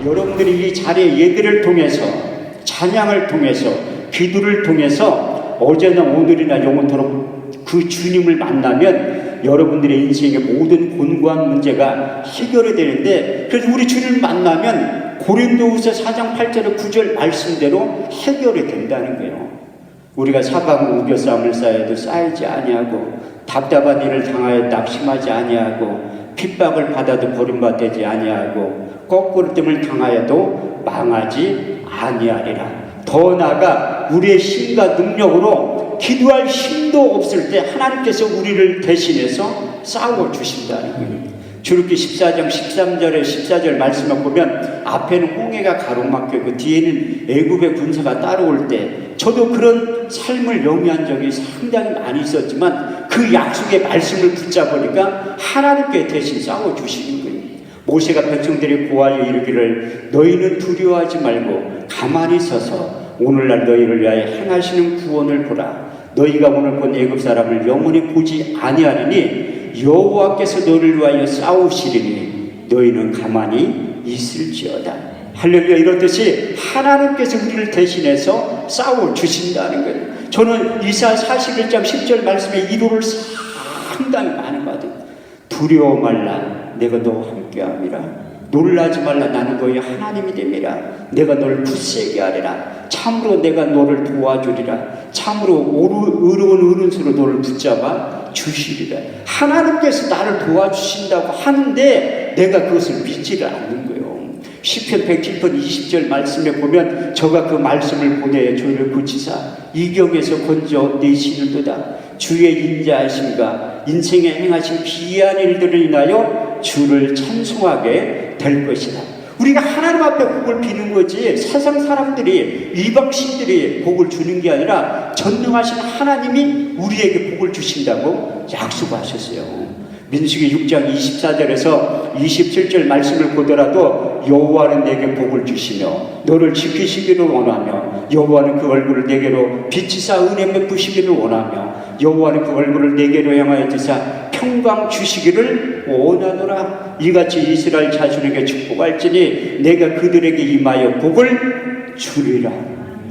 여러분들이 이 자리에 예배를 통해서, 찬양을 통해서, 기도를 통해서 어제나 오늘이나 영원토록 그 주님을 만나면 여러분들의 인생의 모든 곤고한 문제가 해결이 되는데, 그래서 우리 주님을 만나면 고린도후서 4장 8절 9절 말씀대로 해결이 된다는 거예요. 우리가 사방으로 우겨싸움을 쌓여도 쌓이지 아니하고, 답답한 일을 당하여 낙심하지 아니하고, 핍박을 받아도 버림받지 아니하고, 거꾸로 뜸을 당하여도 망하지 아니하리라. 더 나아가 우리의 힘과 능력으로 기도할 힘도 없을 때 하나님께서 우리를 대신해서 싸워 주신다는 거예요. 출애굽기 14장 13절에 14절 말씀을 보면 앞에는 홍해가 가로막혀 있고 뒤에는 애굽의 군사가 따라올 때, 저도 그런 삶을 영위한 적이 상당히 많이 있었지만 그 약속의 말씀을 붙잡으니까 하나님께 대신 싸워 주시는 거예요. 모세가 백성들이 고하여 이르기를 너희는 두려워하지 말고 가만히 서서 오늘날 너희를 위하여 행하시는 구원을 보라. 너희가 오늘 본 애굽 사람을 영원히 보지 아니하리니 여호와께서 너희를 위하여 싸우시리니 너희는 가만히 있을지어다. 할렐루야. 이렇듯이 하나님께서 우리를 대신해서 싸워 주신다는 거예요. 저는 이사야 41장 10절 말씀에 위로를 상당히 많이 받아요. 두려워 말라, 내가 너와 함께함이라. 놀라지 말라, 나는 너희 하나님이 됨이라. 내가 너를 굳세게 하리라. 참으로 내가 너를 도와주리라. 참으로 의로운 오른손으로 너를 붙잡아 주시리라. 하나님께서 나를 도와주신다고 하는데 내가 그것을 믿지를 않는 거예요. 시편 107편 20절 말씀에 보면 저가 그 말씀을 보내 저를 고치사 이경에서 건져 내시는도다. 주의 인자하심과 인생에 행하신 기이한 일들을 인하여 주를 찬송하게 될 것이다. 우리가 하나님 앞에 복을 비는 거지 세상 사람들이, 이방신들이 복을 주는 게 아니라 전능하신 하나님이 우리에게 복을 주신다고 약속하셨어요. 민수기 6장 24절에서 27절 말씀을 보더라도 여호와는 내게 복을 주시며 너를 지키시기를 원하며 여호와는 그 얼굴을 내게로 비치사 은혜 베푸시기를 원하며 여호와는 그 얼굴을 내게로 향하여 드사 평강 주시기를 원하노라. 이같이 이스라엘 자손에게 축복할지니 내가 그들에게 임하여 복을 주리라.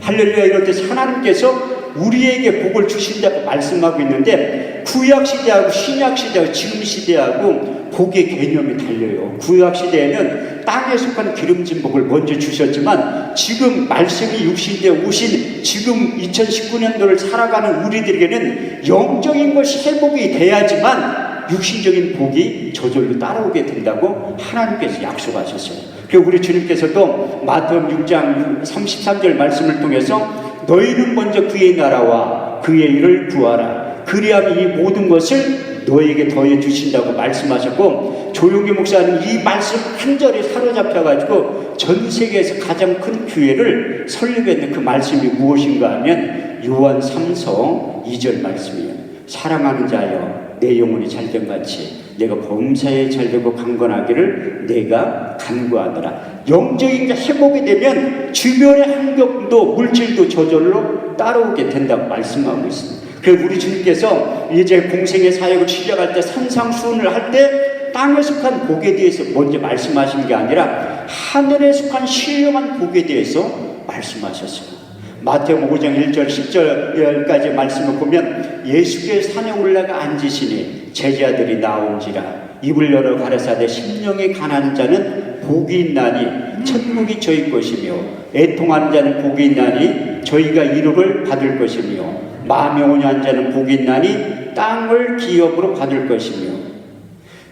할렐루야. 이럴 때 하나님께서 우리에게 복을 주신다고 말씀하고 있는데, 구약시대하고 신약시대하고 지금 시대하고 복의 개념이 달려요. 구약시대에는 땅에 속한 기름진 복을 먼저 주셨지만 지금 말씀이 육신되어 오신 지금 2019년도를 살아가는 우리들에게는 영적인 것이 회복이 돼야지만 육신적인 복이 저절로 따라오게 된다고 하나님께서 약속하셨어요. 그리고 우리 주님께서도 마태복음 6장 33절 말씀을 통해서 너희는 먼저 그의 나라와 그의 일을 구하라. 그리하면 이 모든 것을 너에게 더해 주신다고 말씀하셨고, 조용기 목사는 이 말씀 한 절에 사로잡혀가지고 전 세계에서 가장 큰 교회를 설립했는 그 말씀이 무엇인가 하면 요한 3서 2절 말씀이에요. 사랑하는 자여 내 영혼이 잘됨같이 내가 범사에 잘되고 강건하기를 내가 간구하노라. 영적인 게 회복이 되면 주변의 환경도 물질도 저절로 따라오게 된다고 말씀하고 있습니다. 그래서 우리 주님께서 이제 공생의 사역을 시작할 때 산상수훈을 할 때 땅에 속한 복에 대해서 먼저 말씀하신 게 아니라 하늘에 속한 신령한 복에 대해서 말씀하셨어요. 마태복음 5장 1절 10절까지 말씀을 보면 예수께서 산에 올라가 앉으시니 제자들이 나온지라 입을 열어 가라사대 심령이 가난한 자는 복이 있나니 천국이 저희 것이며 애통하는 자는 복이 있나니 저희가 이룩을 받을 것이며 마음이 온유한 자는 복이 있나니 땅을 기업으로 받을 것이며.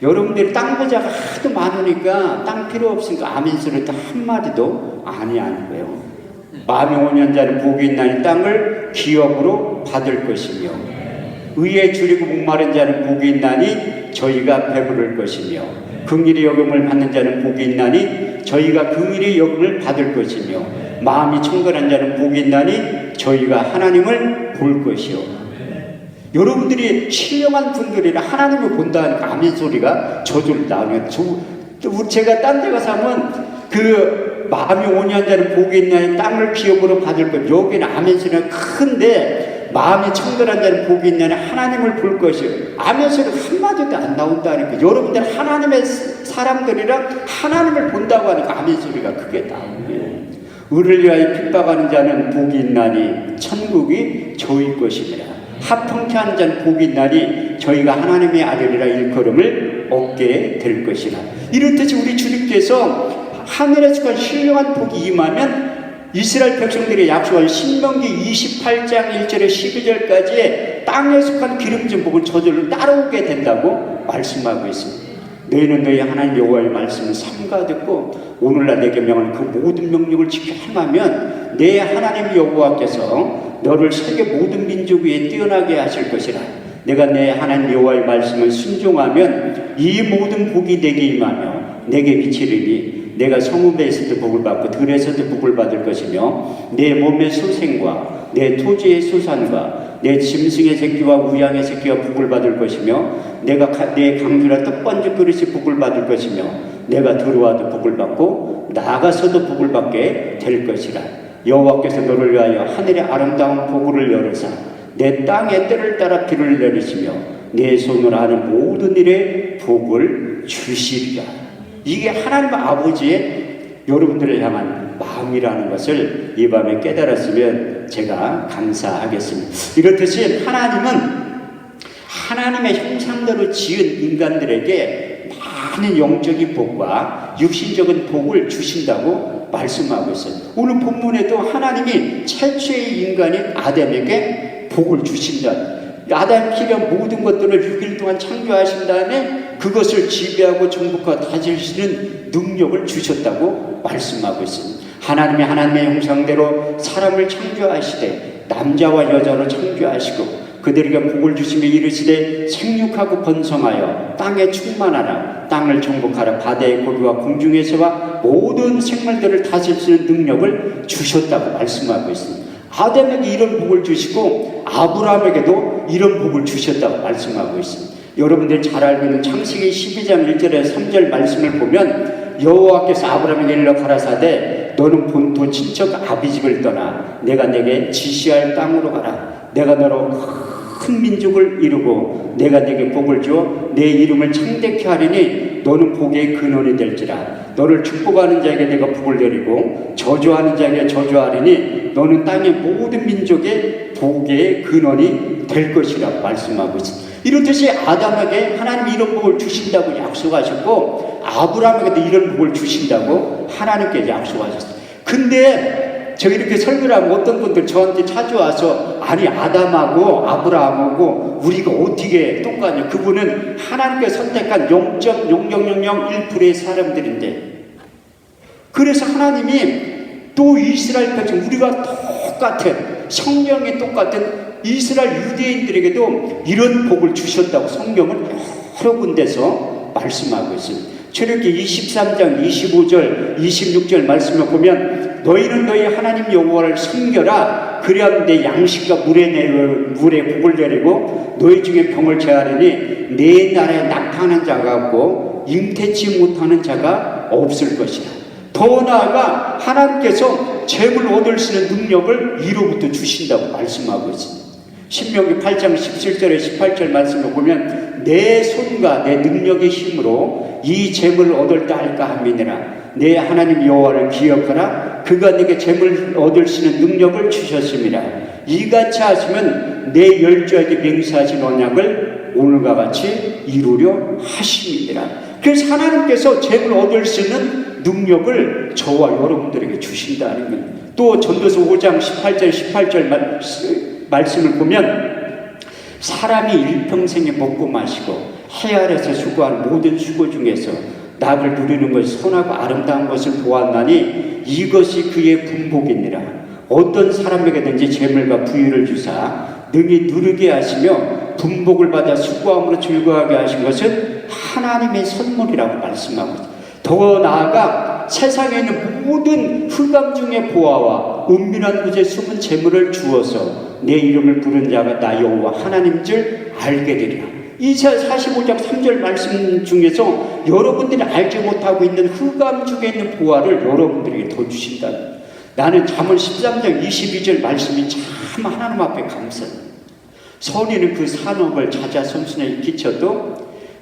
여러분들이 땅 부자가 하도 많으니까 땅 필요 없으니까 아멘 소리 한마디도 안 하는 거예요. 마음이 온유한 자는 복이 있나니 땅을 기업으로 받을 것이며 의에 줄이고 목마른 자는 복이 있나니 저희가 배부를 것이며 긍휼히 여김을 받는 자는 복이 있나니 저희가 긍휼히 여김을 받을 것이며 마음이 청건한 자는 복이 있나니 저희가 하나님을 볼 것이요. 여러분들이 신령한 분들이라 하나님을 본다는 아멘 소리가 저절로 나오면 제가 딴 데 가서 하면 그 마음이 온유한 자는 복이 있나니 땅을 기업으로 받을 것. 여기는 아멘 소리가 큰데 마음이 청결한 자는 복이 있나니 하나님을 볼 것이요. 아멘 소리가 한마디도 안 나온다니까. 여러분들 하나님의 사람들이랑 하나님을 본다고 하니까 아멘 소리가 그게 나오네. 의를 위하여 핍박하는 자는 복이 있나니 천국이 저희 것이니라. 합평케 하는 자는 복이 있나니 저희가 하나님의 아들이라 일컬음을 얻게 될 것이라. 이렇듯이 우리 주님께서 하늘에 속한 신령한 복이 임하면 이스라엘 백성들이 약속한 신명기 28장 1절에 12절까지의 땅에 속한 기름진 복을 저절로 따라오게 된다고 말씀하고 있습니다. 너희는 너희 하나님 여호와의 말씀을 삼가 듣고 오늘날 내게 명한 그 모든 명령을 지켜 행하면 내 하나님 여호와께서 너를 세계 모든 민족 위에 뛰어나게 하실 것이라. 내가 내 하나님 여호와의 말씀을 순종하면 이 모든 복이 내게 임하며 내게 비치리니 내가 성읍에서도 복을 받고 들에서도 복을 받을 것이며 내 몸의 소생과 내 토지의 소산과 내 짐승의 새끼와 우양의 새끼가 복을 받을 것이며 내가 내 강주라 떡반죽 그릇이 복을 받을 것이며 내가 들어와도 복을 받고 나가서도 복을 받게 될 것이라. 여호와께서 너를 위하여 하늘의 아름다운 복을 열으사 내 땅의 때를 따라 비를 내리시며 내 손으로 하는 모든 일에 복을 주시리라. 이게 하나님 아버지의 여러분들을 향한 마음이라는 것을 이 밤에 깨달았으면 제가 감사하겠습니다. 이렇듯이 하나님은 하나님의 형상대로 지은 인간들에게 많은 영적인 복과 육신적인 복을 주신다고 말씀하고 있어요. 오늘 본문에도 하나님이 최초의 인간인 아담에게 복을 주신다. 아담이 필요한 모든 것들을 6일 동안 창조하신 다음에 그것을 지배하고 정복하고 다스리시는 능력을 주셨다고 말씀하고 있습니다. 하나님이 하나님의 형상대로 사람을 창조하시되 남자와 여자로 창조하시고 그들에게 복을 주시며 이르시되 생육하고 번성하여 땅에 충만하라. 땅을 정복하라. 바다의 고기와 공중에서와 모든 생물들을 다스리시는 능력을 주셨다고 말씀하고 있습니다. 아담에게 이런 복을 주시고 아브라함에게도 이런 복을 주셨다고 말씀하고 있습니다. 여러분들 잘 알고 있는 창세기 12장 1절에 3절 말씀을 보면 여호와께서 아브라함에게 일러 가라사대 너는 본토 친척 아비집을 떠나 내가 내게 지시할 땅으로 가라. 내가 너로 큰 민족을 이루고 내가 내게 복을 주어 내 이름을 창대케 하리니 너는 복의 근원이 될지라. 너를 축복하는 자에게 내가 복을 내리고 저주하는 자에게 저주하리니 너는 땅의 모든 민족의 복의 근원이 될 것이라고 말씀하고 있습니다. 이렇듯이 아담에게 하나님이 이런 복을 주신다고 약속하셨고 아브라함에게도 이런 복을 주신다고 하나님께 약속하셨어요. 근데 저 이렇게 설교를 하면 어떤 분들 저한테 찾아와서 아니 아담하고 아브라함하고 우리가 어떻게 똑같냐. 그분은 하나님께 선택한 0.0001%의 사람들인데 그래서 하나님이 또 이스라엘 백성 우리가 똑같은 성령이 똑같은 이스라엘 유대인들에게도 이런 복을 주셨다고 성경은 여러 군데서 말씀하고 있습니다. 출애굽기 23장 25절 26절 말씀을 보면 너희는 너희 하나님 여호와를 섬겨라. 그리하면 내 양식과 물에 복을 내리고 너희 중에 병을 제하리니 내 나라에 나타나는 자가 없고 잉태치 못하는 자가 없을 것이라. 더 나아가 하나님께서 재물 얻을 수 있는 능력을 이로부터 주신다고 말씀하고 있습니다. 신명기 8장 17절에 18절 말씀을 보면 내 손과 내 능력의 힘으로 이 재물을 얻을 때 할까 함이니라. 내 하나님 여호와를 기억하라. 그가 내게 재물을 얻을 수 있는 능력을 주셨음이라. 이같이 하시면 내 열조에게 맹세하신 언약을 오늘과 같이 이루려 하심이니라. 그래서 하나님께서 재물을 얻을 수 있는 능력을 저와 여러분들에게 주신다는 거예요. 또 전도서 5장 18절 말씀을 보면 사람이 일평생에 먹고 마시고 해 아래서 수고하는 모든 수고 중에서 낙을 누리는 것이 선하고 아름다운 것을 보았나니 이것이 그의 분복이니라. 어떤 사람에게든지 재물과 부유를 주사 능히 누르게 하시며 분복을 받아 수고함으로 즐거워하게 하신 것은 하나님의 선물이라고 말씀하고 있습니다. 더 나아가 세상에 있는 모든 흑암 중의 보화와 은밀한 곳에 숨은 재물을 주어서 내 이름을 부른 자가 나 여호와 하나님 줄 알게 되리라. 이사야 45장 3절 말씀 중에서 여러분들이 알지 못하고 있는 흑암 중에 있는 보화를 여러분들에게 더 주신다. 나는 잠언 13장 22절 말씀이 참 하나님 앞에 감사합니다. 선인은 그 산업을 찾아 선순에 끼쳐도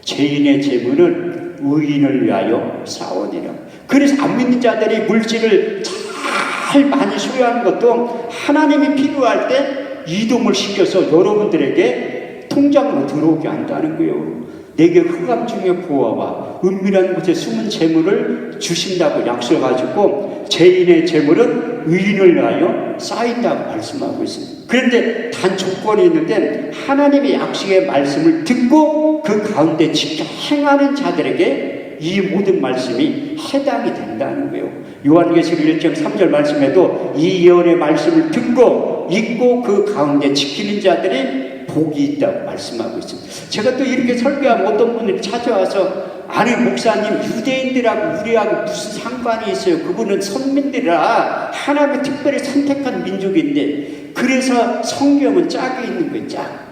죄인의 재물은 의인을 위하여 싸우니라. 그래서 안 믿는 자들이 물질을 잘 많이 소유하는 것도 하나님이 필요할 때 이동을 시켜서 여러분들에게 통장으로 들어오게 한다는 거예요. 내게 흑암 중의 보화와 은밀한 곳에 숨은 재물을 주신다고 약속해가지고 죄인의 재물은 의인을 위하여 쌓인다고 말씀하고 있습니다. 그런데 단 조건이 있는데 하나님의 약속의 말씀을 듣고 그 가운데 지켜 행하는 자들에게 이 모든 말씀이 해당이 된다는 거예요. 요한계시록 1장 3절 말씀에도 이 예언의 말씀을 듣고 읽고 그 가운데 지키는 자들이 복이 있다고 말씀하고 있습니다. 제가 또 이렇게 설교하면 어떤 분들이 찾아와서 아니 목사님 유대인들하고 우리하고 무슨 상관이 있어요? 그분은 선민들이라 하나님이 특별히 선택한 민족인데 그래서 성경은 짝이 있는 거예요. 짝.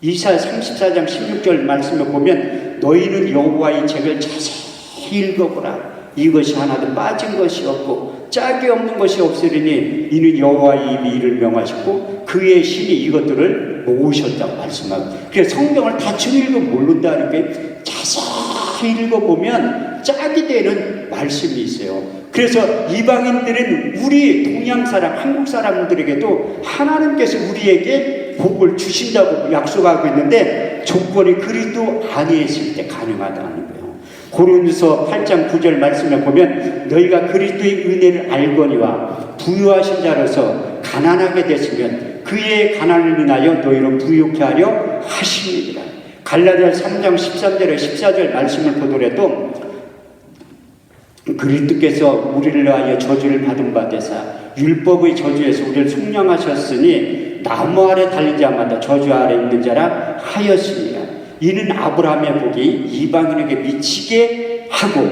이사야 34장 16절 말씀을 보면 너희는 여호와의 책을 자세히 읽어보라. 이것이 하나도 빠진 것이 없고 짝이 없는 것이 없으리니 이는 여호와의 입이 이를 명하시고 그의 신이 이것들을 모으셨다고 말씀하고, 그래서 성경을 대충 읽으면 모른다는 게 자세히 읽어보면 짝이 되는 말씀이 있어요. 그래서 이방인들은 우리 동양 사람, 한국 사람들에게도 하나님께서 우리에게 복을 주신다고 약속하고 있는데 조건이 그리스도 안에 있을 때 가능하다는 거예요. 고린도서 8장 9절 말씀에 보면 너희가 그리스도의 은혜를 알거니와 부유하신 자로서 가난하게 됐으면 그의 가난을 인하여 너희를 부유케 하려 하심이니라. 갈라디아서 3장 13절에 14절 말씀을 보더라도 그리스도께서 우리를 위하여 저주를 받은 바 되사 율법의 저주에서 우리를 속량하셨으니 나무 아래 달린 자마다 저주 아래 있는 자라 하였습니다. 이는 아브라함의 복이 이방인에게 미치게 하고,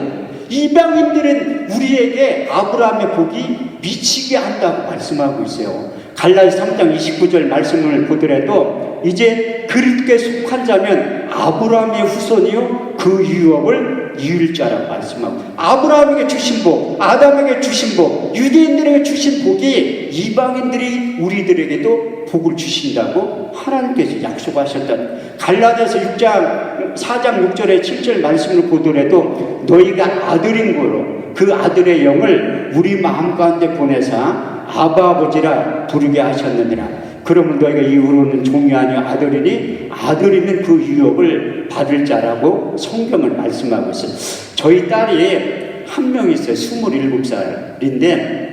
이방인들은 우리에게 아브라함의 복이 미치게 한다고 말씀하고 있어요. 갈라디아서 3장 29절 말씀을 보더라도 이제 그리스도께 속한 자면 아브라함의 후손이요 그 유업을 이을 자라고 말씀하고, 아브라함에게 주신 복, 아담에게 주신 복, 유대인들에게 주신 복이 이방인들이 우리들에게도 복을 주신다고 하나님께서 약속하셨다는, 갈라디아서 4장 6절에 7절 말씀을 보더라도 너희가 아들인 거로 그 아들의 영을 우리 마음 가운데 보내사 아바 아버지라 부르게 하셨느니라. 그러면 너희가 이후로는 종이 아니여 아들이니 아들이면 그 유업을 받을 자라고 성경을 말씀하고 있어요. 저희 딸이 한 명 있어요. 27살인데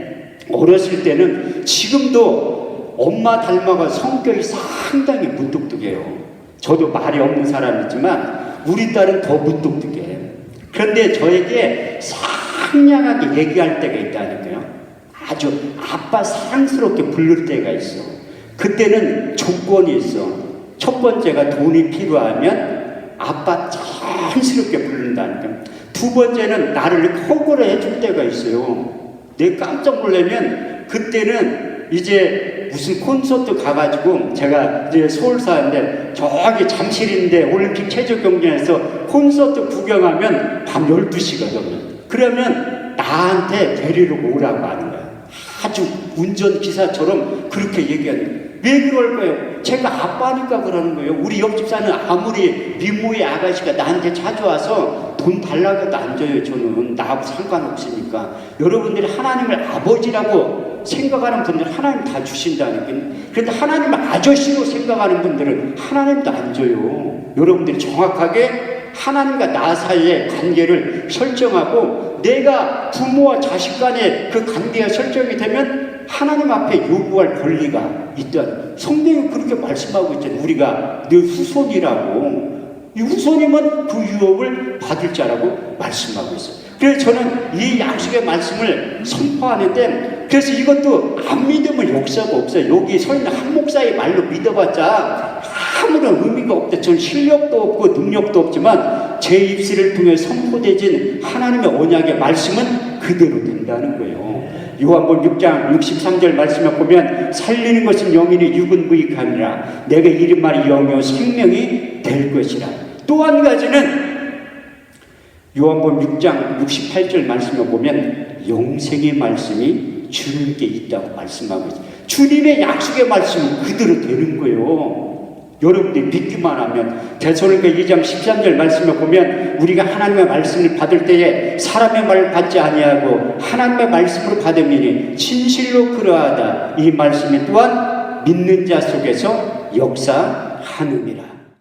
어렸을 때는 지금도 엄마 닮아가 성격이 상당히 무뚝뚝해요. 저도 말이 없는 사람이지만 우리 딸은 더 무뚝뚝해요. 그런데 저에게 상냥하게 얘기할 때가 있다니까요. 아주 아빠 사랑스럽게 부를 때가 있어. 그때는 조건이 있어. 첫 번째가 돈이 필요하면 아빠 자연스럽게 부른다니까. 두 번째는 나를 허구를 해줄 때가 있어요. 내가 깜짝 놀라면 그때는 이제 무슨 콘서트 가가지고, 제가 이제 서울 사는데 저기 잠실인데 올림픽 체조 경기에서 콘서트 구경하면 밤 12시거든요. 그러면 나한테 데리러 오라고 하는 거야. 아주 운전기사처럼 그렇게 얘기하는 거예요. 왜 그럴 거예요? 제가 아빠니까 그러는 거예요. 우리 옆집 사는 아무리 미모의 아가씨가 나한테 자주 와서 돈 달라고 해도 안 줘요. 저는 나하고 상관없으니까. 여러분들이 하나님을 아버지라고 생각하는 분들 하나님 다 주신다니까요. 그런데 하나님을 아저씨로 생각하는 분들은 하나님도 안 줘요. 여러분들이 정확하게 하나님과 나 사이의 관계를 설정하고, 내가 부모와 자식 간의 그 관계가 설정이 되면 하나님 앞에 요구할 권리가 있다. 성경이 그렇게 말씀하고 있잖아요. 우리가 네 후손이라고. 이 후손이면 그 유업을 받을 자라고 말씀하고 있어요. 그래서 저는 이 약속의 말씀을 선포하는데, 그래서 이것도 안 믿으면 역사가 없어요. 여기 서 있는 한 목사의 말로 믿어봤자 아무런 의미가 없대. 저는 실력도 없고 능력도 없지만 제 입술을 통해 선포되진 하나님의 언약의 말씀은 그대로 된다는 거예요. 요한복음 6장 63절 말씀에 보면 살리는 것은 영이니 육은 무익함이라 내가 이른 말이 영이요 생명이 될 것이라. 또 한 가지는 요한복음 6장 68절 말씀에 보면 영생의 말씀이 주님께 있다고 말씀하고 있어요. 주님의 약속의 말씀은 그대로 되는 거예요. 여러분들이 믿기만 하면. 데살로니가 2장 13절 말씀을 보면 우리가 하나님의 말씀을 받을 때에 사람의 말을 받지 아니하고 하나님의 말씀으로 받으니 진실로 그러하다. 이 말씀이 또한 믿는 자 속에서 역사하느니라.